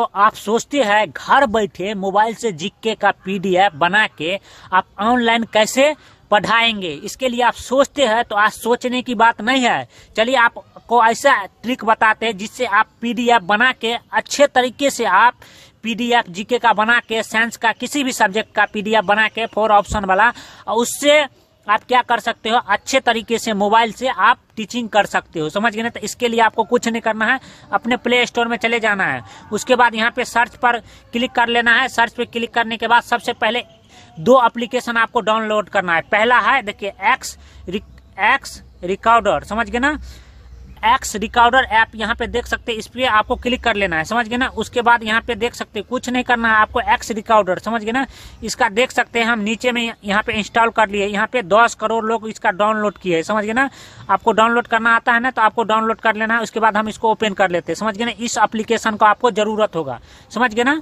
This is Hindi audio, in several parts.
तो आप सोचते हैं घर बैठे मोबाइल से जीके का पीडीएफ बना के आप ऑनलाइन कैसे पढ़ाएंगे। इसके लिए आप सोचते हैं तो आज सोचने की बात नहीं है। चलिए आपको ऐसा ट्रिक बताते हैं जिससे आप पीडीएफ बना के अच्छे तरीके से आप पीडीएफ जीके का बना के, साइंस का किसी भी सब्जेक्ट का पीडीएफ बना के 4 ऑप्शन वाला, उससे आप क्या कर सकते हो, अच्छे तरीके से मोबाइल से आप टीचिंग कर सकते हो। समझ गए ना। तो इसके लिए आपको कुछ नहीं करना है, अपने प्ले स्टोर में चले जाना है। उसके बाद यहाँ पे सर्च पर क्लिक कर लेना है। सर्च पे क्लिक करने के बाद सबसे पहले 2 एप्लीकेशन आपको डाउनलोड करना है। पहला है देखिए एक्स रिकॉर्डर, समझ गए ना। एक्स रिकॉर्डर ऐप यहाँ पे देख सकते हैं, इस पे आपको क्लिक कर लेना है। समझ गए ना। उसके बाद यहाँ पे देख सकते हैं, कुछ नहीं करना है आपको, एक्स रिकॉर्डर, समझ गए ना। इसका देख सकते हैं हम नीचे में यहाँ पे इंस्टॉल कर लिए। यहाँ पे 10 करोड़ लोग इसका डाउनलोड किए हैं। समझ गए ना। आपको डाउनलोड करना आता है ना, तो आपको डाउनलोड कर लेना है। उसके बाद हम इसको ओपन कर लेते हैं। समझ गए ना। इस एप्लीकेशन को आपको जरूरत होगा। समझ गए ना।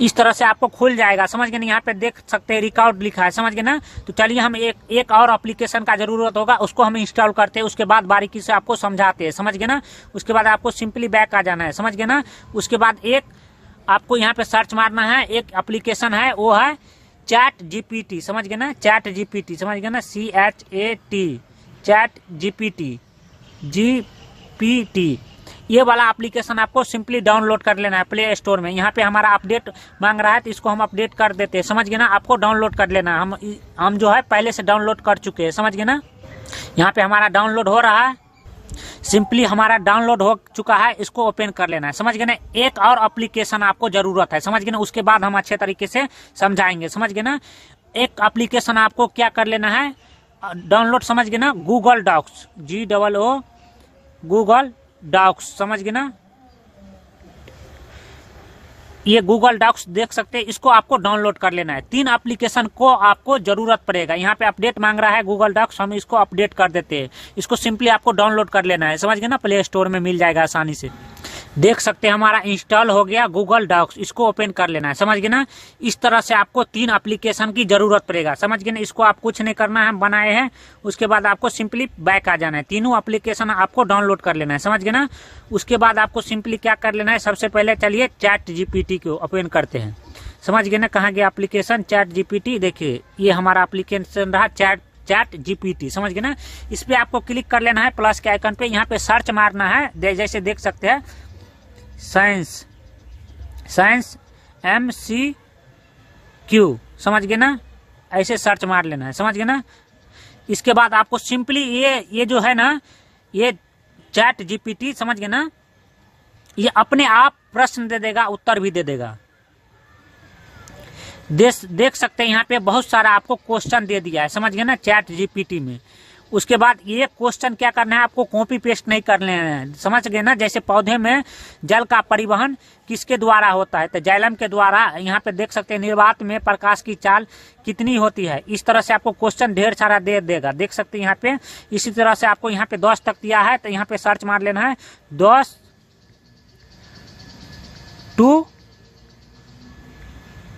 इस तरह से आपको खुल जाएगा। समझ गए ना। यहाँ पे देख सकते हैं रिकॉर्ड लिखा है। समझ गए ना। तो चलिए हम एक और एप्लीकेशन का जरूरत होगा, उसको हम इंस्टॉल करते हैं। उसके बाद बारीकी से आपको समझाते हैं। समझ गए ना। उसके बाद आपको सिंपली बैक आ जाना है। समझ गए ना। उसके बाद एक आपको यहाँ पे सर्च मारना है। एक एप्लीकेशन है, वो है चैट जीपीटी। समझ गए ना। चैट जीपीटी, समझ गए ना। CHAT चैट जीपीटी ये वाला एप्लीकेशन आपको सिंपली डाउनलोड कर लेना है प्ले स्टोर में। यहाँ पे हमारा अपडेट मांग रहा है, तो इसको हम अपडेट कर देते हैं। समझ गए ना। आपको डाउनलोड कर लेना है। हम जो है पहले से डाउनलोड कर चुके हैं। समझ गए ना। यहाँ पे हमारा डाउनलोड हो रहा है। सिंपली हमारा डाउनलोड हो चुका है, इसको ओपन कर लेना है। समझ गए ना। एक और एप्लीकेशन आपको जरूरत है। समझ गए ना। उसके बाद हम अच्छे तरीके से समझाएंगे। समझ गए ना। एक एप्लीकेशन आपको क्या कर लेना है, डाउनलोड। समझ गए ना। Google Docs, GOO Google Docs, समझ गए ना। ये गूगल डॉक्स देख सकते हैं, इसको आपको डाउनलोड कर लेना है। 3 एप्लीकेशन को आपको जरूरत पड़ेगा। यहाँ पे अपडेट मांग रहा है गूगल डॉक्स, हम इसको अपडेट कर देते हैं। इसको सिंपली आपको डाउनलोड कर लेना है। समझ गए ना। प्ले स्टोर में मिल जाएगा आसानी से। देख सकते हैं हमारा इंस्टॉल हो गया गूगल डॉक्स, इसको ओपन कर लेना है। समझ गए ना। इस तरह से आपको 3 एप्लीकेशन की जरूरत पड़ेगा। समझ गए ना। इसको आप कुछ नहीं करना है, हम बनाए हैं। उसके बाद आपको सिंपली बैक आ जाना है। तीनों एप्लीकेशन आपको डाउनलोड कर लेना है। समझ गए ना। उसके बाद आपको सिंपली क्या कर लेना है, सबसे पहले चलिए चैट जीपीटी को ओपन करते हैं। समझ गए ना। कहाँ गया एप्लीकेशन, चैट जीपीटी। देखिए ये हमारा एप्लीकेशन रहा चैट जीपीटी। समझ गए ना। इस पे आपको क्लिक कर लेना है प्लस के आइकन पे। यहाँ पे सर्च मारना है, जैसे देख सकते हैं साइंस MCQ। समझ गए ना। ऐसे सर्च मार लेना है। समझ गए ना। इसके बाद आपको सिंपली ये जो है ना, ये चैट जीपीटी, समझ गए ना, ये अपने आप प्रश्न दे देगा, उत्तर भी दे देगा। देख सकते हैं यहाँ पे बहुत सारा आपको क्वेश्चन दे दिया है। समझ गए ना चैट जीपीटी में। उसके बाद ये क्वेश्चन क्या करना है, आपको कॉपी पेस्ट नहीं करने हैं। समझ गए ना। जैसे पौधे में जल का परिवहन किसके द्वारा होता है, तो जाइलम के द्वारा। यहाँ पे देख सकते हैं निर्वात में प्रकाश की चाल कितनी होती है। इस तरह से आपको क्वेश्चन ढेर सारा दे देगा। देख सकते हैं यहाँ पे। इसी तरह से आपको यहाँ पे 10 तक दिया है, तो यहाँ पे सर्च मार लेना है 10 to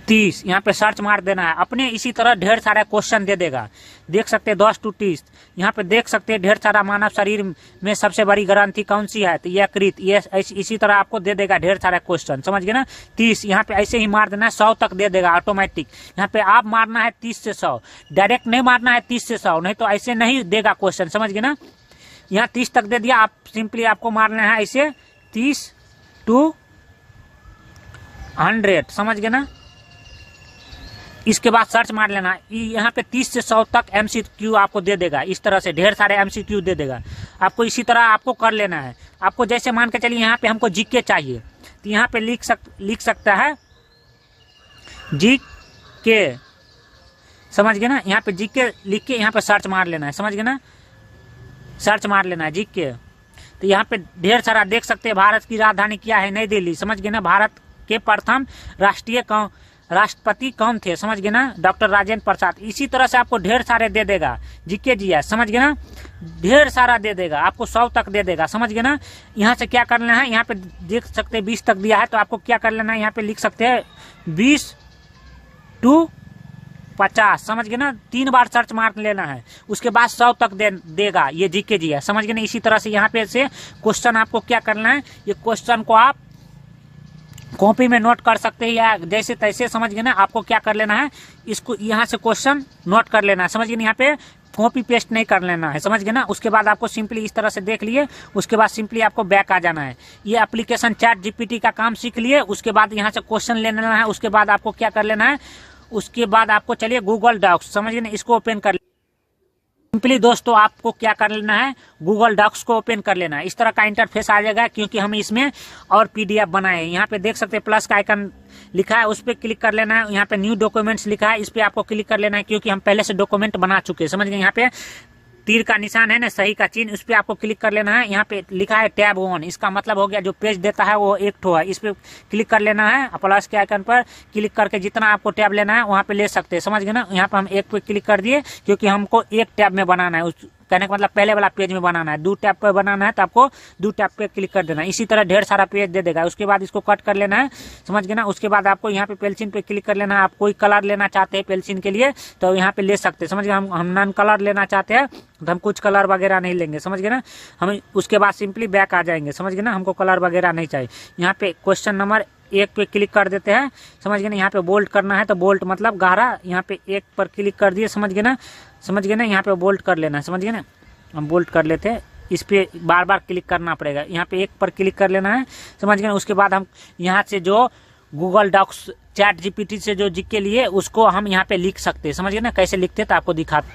30। यहाँ पे सर्च मार देना है अपने। इसी तरह ढेर सारे क्वेश्चन दे देगा। देख सकते हैं 10 to 30। यहाँ पे देख सकते हैं ढेर सारा, मानव शरीर में सबसे बड़ी ग्रंथि कौन सी है, तो यकृत। ये इसी तरह आपको दे देगा ढेर सारे क्वेश्चन। समझ गए ना। 30 यहाँ पे ऐसे ही मार देना है, 100 तक दे देगा ऑटोमेटिक। यहाँ पे आप मारना है 30 से 100, डायरेक्ट नहीं मारना है 30 से 100, नहीं तो ऐसे नहीं देगा क्वेश्चन। समझ गए ना। यहाँ 30 तक दे दिया, आप सिंपली आपको मारना है ऐसे 30 to 100। समझ गए ना। इसके बाद सर्च मार लेना। यहाँ पे 30 से 100 तक MCQ आपको दे देगा। इस तरह से ढेर सारे MCQ दे देगा आपको। इसी तरह आपको कर लेना है। आपको जैसे मान के चलिए यहाँ पे हमको जीके चाहिए, तो यहाँ पे लिख सकता है जीके। समझ गए ना। यहाँ पे जीके लिख के यहाँ पे सर्च मार लेना है। समझ गए ना। सर्च मार लेना है जीके। तो यहाँ पे ढेर सारा देख सकते हैं। भारत की राजधानी क्या है, नई दिल्ली। समझ गए ना। भारत के प्रथम राष्ट्रपति कौन थे, समझ गए ना, डॉक्टर राजेंद्र प्रसाद। इसी तरह से आपको ढेर सारे दे देगा जीके जी, समझ गए ना। ढेर सारा दे देगा आपको, 100 तक दे देगा। समझ गए ना। यहाँ से क्या करना है, यहाँ पे देख सकते हैं 20 तक दिया है, तो आपको क्या कर लेना है, यहाँ पे लिख सकते हैं 20 to 50। समझ गए ना। 3 बार सर्च मार लेना है। उसके बाद 100 तक देगा ये जीके जी है। समझ गए ना। इसी तरह से यहाँ पे से क्वेश्चन आपको क्या करना है, ये क्वेश्चन को आप कॉपी में नोट कर सकते हैं या जैसे तैसे, समझ गए ना। आपको क्या कर लेना है, इसको यहाँ से क्वेश्चन नोट कर लेना है, समझ गए। यहाँ पे कॉपी पेस्ट नहीं कर लेना है, समझ गए ना। उसके बाद आपको सिंपली इस तरह से देख लिए, उसके बाद सिंपली आपको बैक आ जाना है। ये एप्लीकेशन चैट जीपीटी का काम सीख लिए, उसके बाद यहाँ से क्वेश्चन ले लेना है। उसके बाद आपको क्या कर लेना है, उसके बाद आपको चलिए गूगल डॉक्स, समझ गए ना, इसको ओपन कर सिंपली दोस्तों आपको क्या कर लेना है, गूगल डॉक्स को ओपन कर लेना है। इस तरह का इंटरफेस आ जाएगा, क्योंकि हम इसमें और पीडीएफ बनाए हैं। यहाँ पे देख सकते हैं प्लस का आइकन लिखा है, उस पर क्लिक कर लेना है। यहाँ पे न्यू डॉक्यूमेंट्स लिखा है, इस पे आपको क्लिक कर लेना है, क्योंकि हम पहले से डॉक्यूमेंट बना चुके हैं, समझ गए। यहाँ पे तीर का निशान है ना, सही का चिन्ह, उस पे आपको क्लिक कर लेना है। यहाँ पे लिखा है टैब 1, इसका मतलब हो गया जो पेज देता है वो एक ठो है। इस पे क्लिक कर लेना है, प्लस के आइकन पर क्लिक करके जितना आपको टैब लेना है वहाँ पे ले सकते हैं, समझ गए ना। यहाँ पे हम एक पे क्लिक कर दिए, क्योंकि हमको एक टैब में बनाना है, उस कहने का मतलब पहले वाला पेज में बनाना है। 2 टैब पे बनाना है तो आपको 2 टैब पे क्लिक कर देना है। इसी तरह ढेर सारा पेज दे देगा। उसके बाद इसको कट कर लेना है, समझ गए ना। उसके बाद आपको यहाँ पे पेंसिल पे क्लिक कर लेना है। आप कोई कलर लेना चाहते हैं पेंसिल के लिए तो यहाँ पे ले सकते हैं, समझ गए। हम नॉन कलर लेना चाहते हैं तो हम कुछ कलर वगैरह नहीं लेंगे, समझ गए ना। हम उसके बाद सिंपली बैक आ जाएंगे, समझ गए ना। हमको कलर वगैरह नहीं चाहिए। यहाँ पे क्वेश्चन नंबर 1 पे क्लिक कर देते हैं, समझ गए ना। यहाँ पे बोल्ट करना है तो बोल्ट मतलब गहरा, यहाँ पे 1 पर क्लिक कर दिए, समझ गए ना, समझ गए ना। यहाँ पे बोल्ट कर लेना है, समझ गए ना। हम बोल्ट कर लेते हैं, इस पे बार बार क्लिक करना पड़ेगा। यहाँ पे 1 पर क्लिक कर लेना है, समझ गए। उसके बाद हम यहाँ से जो गूगल डॉक्स चैट जीपीटी से जो जीके लिए उसको हम यहाँ पे लिख सकते हैं, समझ गए ना। कैसे लिखते हैं तो आपको दिखाते।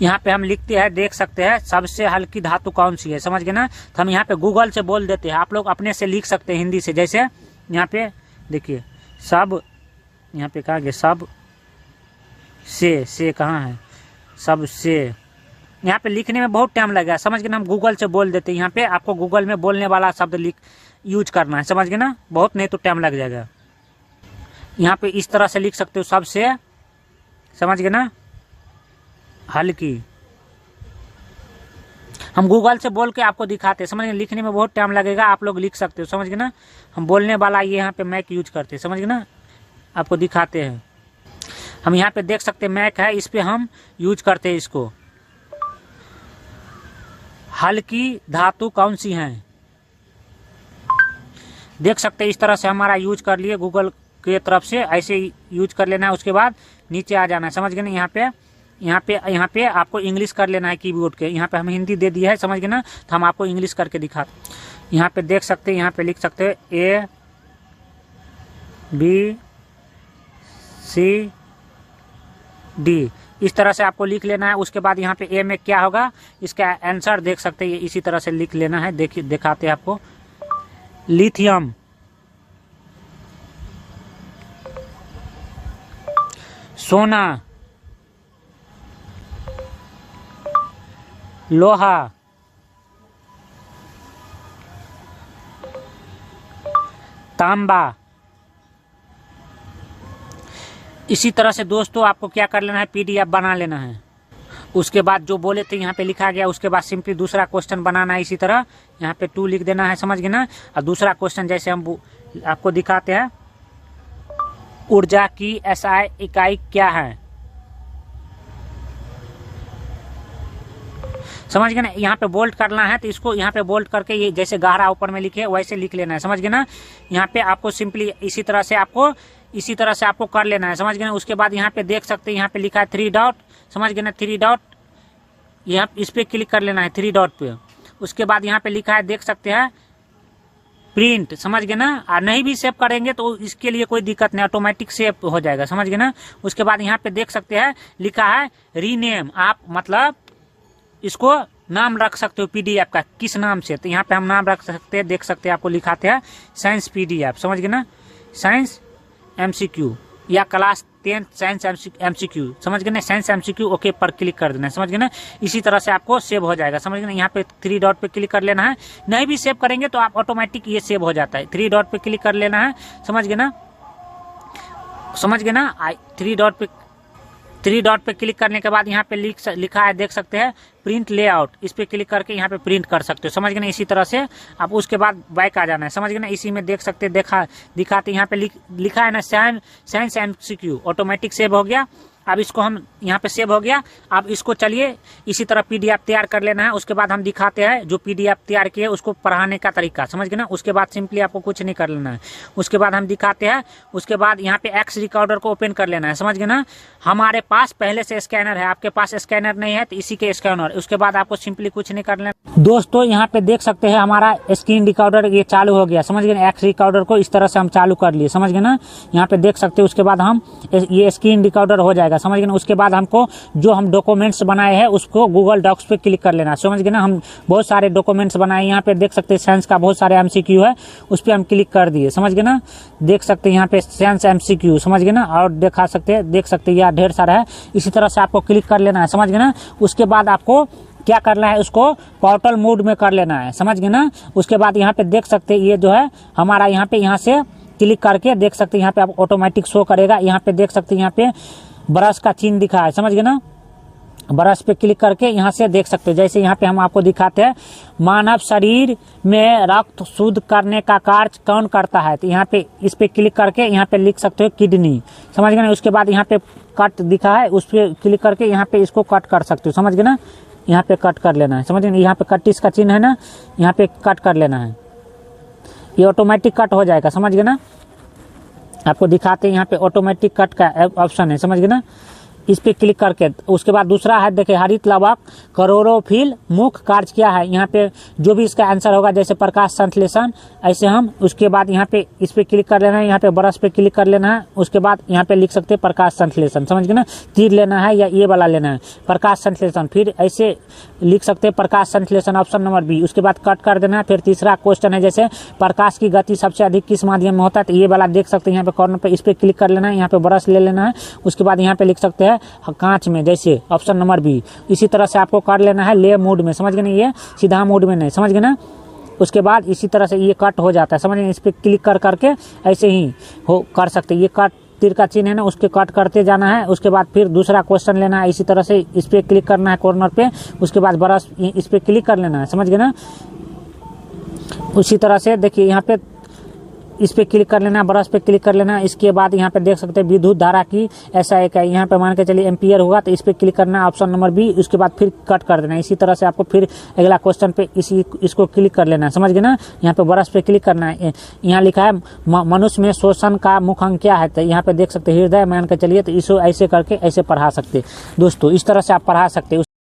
यहाँ पे हम लिखते हैं, देख सकते हैं, सबसे हल्की धातु कौन सी है, समझ गए ना। तो हम यहाँ पे गूगल से बोल देते हैं, आप लोग अपने से लिख सकते हैं हिंदी से। जैसे यहाँ पे देखिए सब, यहाँ पे कहा गया सब से कहाँ है, सब से। यहाँ पे लिखने में बहुत टाइम लगेगा, समझ गए ना। हम गूगल से बोल देते हैं, यहाँ पे आपको गूगल में बोलने वाला शब्द यूज करना है, समझ गए ना। बहुत नहीं तो टाइम लग जाएगा। यहाँ पे इस तरह से लिख सकते हो, सबसे, समझ गए ना, हल्की। हम गूगल से बोल के आपको दिखाते हैं, समझ गए। लिखने में बहुत टाइम लगेगा, आप लोग लिख सकते हो, समझ गए ना। हम बोलने वाला ये यहाँ पे मैक यूज करते हैं, समझ गए ना। आपको दिखाते हैं, हम यहाँ पे देख सकते हैं मैक है, इस पे हम यूज करते हैं इसको। हल्की धातु कौन सी है, देख सकते हैं। इस तरह से हमारा यूज कर लिए गूगल के तरफ से, ऐसे यूज कर लेना है। उसके बाद नीचे आ जाना है, समझ गए ना। यहाँ पे आपको इंग्लिश कर लेना है कीबोर्ड के। यहाँ पे हम हिंदी दे दिया है, समझ गए ना। तो हम आपको इंग्लिश करके दिखाते। यहाँ पे देख सकते हैं, यहाँ पे लिख सकते हैं ABCD, इस तरह से आपको लिख लेना है। उसके बाद यहाँ पे ए में क्या होगा, इसका आंसर देख सकते हैं, इसी तरह से लिख लेना है। देखिए दिखाते हैं आपको। लिथियम, सोना, लोहा, तांबा। इसी तरह से दोस्तों आपको क्या कर लेना है, पीडीएफ बना लेना है। उसके बाद जो बोले थे यहाँ पे लिखा गया, उसके बाद सिंपली दूसरा क्वेश्चन बनाना है। इसी तरह यहाँ पे 2 लिख देना है, समझ गए ना। और दूसरा क्वेश्चन जैसे हम आपको दिखाते हैं, ऊर्जा की एसआई इकाई क्या है, समझ गए ना। यहाँ पे बोल्ट करना है तो इसको यहाँ पे बोल्ट करके ये जैसे गहरा ऊपर में लिखे वैसे लिख लेना है, समझ गए ना। यहाँ पे आपको सिंपली इसी तरह से आपको कर लेना है, समझ गए ना। उसके बाद यहाँ पे देख सकते हैं, यहाँ पे लिखा है 3 डॉट, समझ गए ना। 3 डॉट, यहाँ इस पे क्लिक कर लेना है 3 डॉट पे। उसके बाद यहाँ पे लिखा है, देख सकते हैं, प्रिंट, समझ गए ना। और नहीं भी सेव करेंगे तो इसके लिए कोई दिक्कत नहीं, ऑटोमेटिक सेव हो जाएगा, समझ गए ना। उसके बाद यहाँ पे देख सकते हैं लिखा है रीनेम, आप मतलब इसको नाम रख सकते हो पीडीएफ का, किस नाम से। तो यहाँ पे हम नाम रख सकते हैं, देख सकते हैं, आपको लिखाते हैं साइंस पीडीएफ, समझ गए ना। साइंस एमसीक्यू या क्लास 10 साइंस एमसीक्यू, समझ गए ना। साइंस एमसीक्यू ओके पर क्लिक कर देना है, समझ गए ना। इसी तरह से आपको सेव हो जाएगा, समझ गए ना। यहाँ पे 3 डॉट पे क्लिक कर लेना है। नहीं भी सेव करेंगे तो आप ऑटोमेटिक ये सेव हो जाता है। 3 डॉट पे क्लिक कर लेना है, समझ गए ना, समझ गए ना। 3 डॉट पे क्लिक करने के बाद यहाँ पे लिखा है, देख सकते हैं, प्रिंट लेआउट, इस पे क्लिक करके यहाँ पे प्रिंट कर सकते हो, समझ गए ना। इसी तरह से आप उसके बाद बैक आ जाना है, समझ गए ना। इसी में देख सकते हैं, दिखाते यहाँ पे लिखा है ना साइंस एमसीक्यू, ऑटोमेटिक सेव हो गया। अब इसको हम यहाँ पे सेव हो गया। अब इसको चलिए इसी तरह PDF तैयार कर लेना है। उसके बाद हम दिखाते हैं जो PDF तैयार किए उसको पढ़ाने का तरीका, समझ गए ना। उसके बाद सिंपली आपको कुछ नहीं कर लेना है। उसके बाद हम दिखाते हैं। उसके बाद यहाँ पे X रिकॉर्डर को ओपन कर लेना है, समझ गए ना। हमारे पास पहले से स्कैनर है, आपके पास स्कैनर नहीं है तो इसी के स्कैनर। उसके बाद आपको सिंपली कुछ नहीं कर लेना। दोस्तों यहाँ पे देख सकते हैं हमारा स्क्रीन रिकॉर्डर ये चालू हो गया, समझ गए। X रिकॉर्डर को इस तरह से हम चालू कर लिए, समझ गए ना। यहाँ पे देख सकते हैं। उसके बाद हम ये स्क्रीन रिकॉर्डर हो जाएगा, समझ गए ना। उसके बाद हमको जो हम डॉक्यूमेंट्स बनाए हैं उसको गूगल डॉक्स पे क्लिक कर लेना, समझ गए ना। हम बहुत सारे डॉक्यूमेंट्स बनाए, यहाँ पे देख सकते हैं साइंस का बहुत सारे MCQ है, उस पर हम क्लिक कर दिए, समझ गए ना। देख सकते हैं यहाँ पे साइंस MCQ, समझ गए ना। और देख सकते हैं यहाँ ढेर सारा है। इसी तरह से आपको क्लिक कर लेना है, समझ गए ना। उसके बाद आपको क्या करना है, उसको पोर्टल मोड में कर लेना है, समझ गए ना। उसके बाद यहाँ पे देख सकते हैं ये जो है हमारा यहाँ से क्लिक करके देख सकते हैं यहाँ पे आप ऑटोमेटिक शो करेगा। यहाँ पे देख सकते हैं यहाँ पे ब्रश का चिन्ह दिखा है, समझ गए ना। ब्रश पे क्लिक करके यहाँ से देख सकते हो। जैसे यहाँ पे हम आपको दिखाते हैं मानव शरीर में रक्त शुद्ध करने का कार्य कौन करता है, तो यहाँ पे इस पे क्लिक करके यहाँ पे लिख सकते हो किडनी, समझ गए ना। उसके बाद यहाँ पे कट दिखा है, उस पे क्लिक करके यहाँ पे इसको कट कर सकते हो, समझ गए ना। यहाँ पे कट कर लेना है, समझ गए। यहाँ पे कटिस का चिन्ह है ना, यहाँ पे कट कर लेना है। ये ऑटोमेटिक कट हो जाएगा, समझ गए ना। आपको दिखाते हैं यहाँ पे ऑटोमेटिक कट का ऑप्शन है, समझ गए ना। इस पे क्लिक करके उसके बाद दूसरा है देखिए हरित लवक क्लोरोफिल मुख्य कार्य क्या है। यहाँ पे जो भी इसका आंसर होगा जैसे प्रकाश संश्लेषण, ऐसे हम उसके बाद यहाँ पे इस पे क्लिक कर लेना है। यहाँ पे ब्रश पे क्लिक कर लेना है। उसके बाद यहाँ पे लिख सकते हैं प्रकाश संश्लेषण, समझ गए ना। तीर लेना है या ये वाला लेना है प्रकाश संश्लेषण, फिर ऐसे लिख सकते हैं प्रकाश संश्लेषण ऑप्शन नंबर B। उसके बाद कट कर देना है। फिर तीसरा क्वेश्चन है जैसे प्रकाश की गति सबसे अधिक किस माध्यम में होता है, तो ये वाला देख सकते हैं यहाँ पे कॉर्नर पे, इस पे क्लिक कर लेना है। यहाँ पे ब्रश ले लेना है। उसके बाद यहाँ पे लिख सकते हैं कांच में, जैसे ऑप्शन नंबर B। इसी तरह से आपको कर लेना है ले मोड में, समझ गए ना। ये सीधा मोड में नहीं, समझ गए ना। उसके बाद इसी तरह से ये कट हो जाता है, समझ गए। इस पे क्लिक कर करके ऐसे ही हो कर सकते हैं। ये कट तीर का चिन्ह है ना, उसके कट करते जाना है। उसके बाद फिर दूसरा क्वेश्चन लेना है, इसी तरह से इस पे क्लिक करना है कॉर्नर पे। उसके बाद ब्रश इस पे क्लिक कर लेना है, समझ गए ना। उसी तरह से देखिए यहाँ पे इस पे क्लिक कर लेना, ब्रश पे क्लिक कर लेना। इसके बाद यहाँ पे देख सकते हैं विद्युत धारा की ऐसा एक है, यहाँ पे मान के चलिए एम्पियर होगा, तो इस पे क्लिक करना है ऑप्शन नंबर B। उसके बाद फिर कट कर देना। इसी तरह से आपको फिर अगला क्वेश्चन पे इसको क्लिक कर लेना है, समझ गए ना। यहाँ पे ब्रश पे क्लिक करना है। यहाँ लिखा है मनुष्य में शोषण का मुख्य अंग क्या है, तो यहाँ पे देख सकते हैं हृदय, मान के चलिए। तो इसको ऐसे करके ऐसे पढ़ा सकते दोस्तों, इस तरह से आप पढ़ा सकते।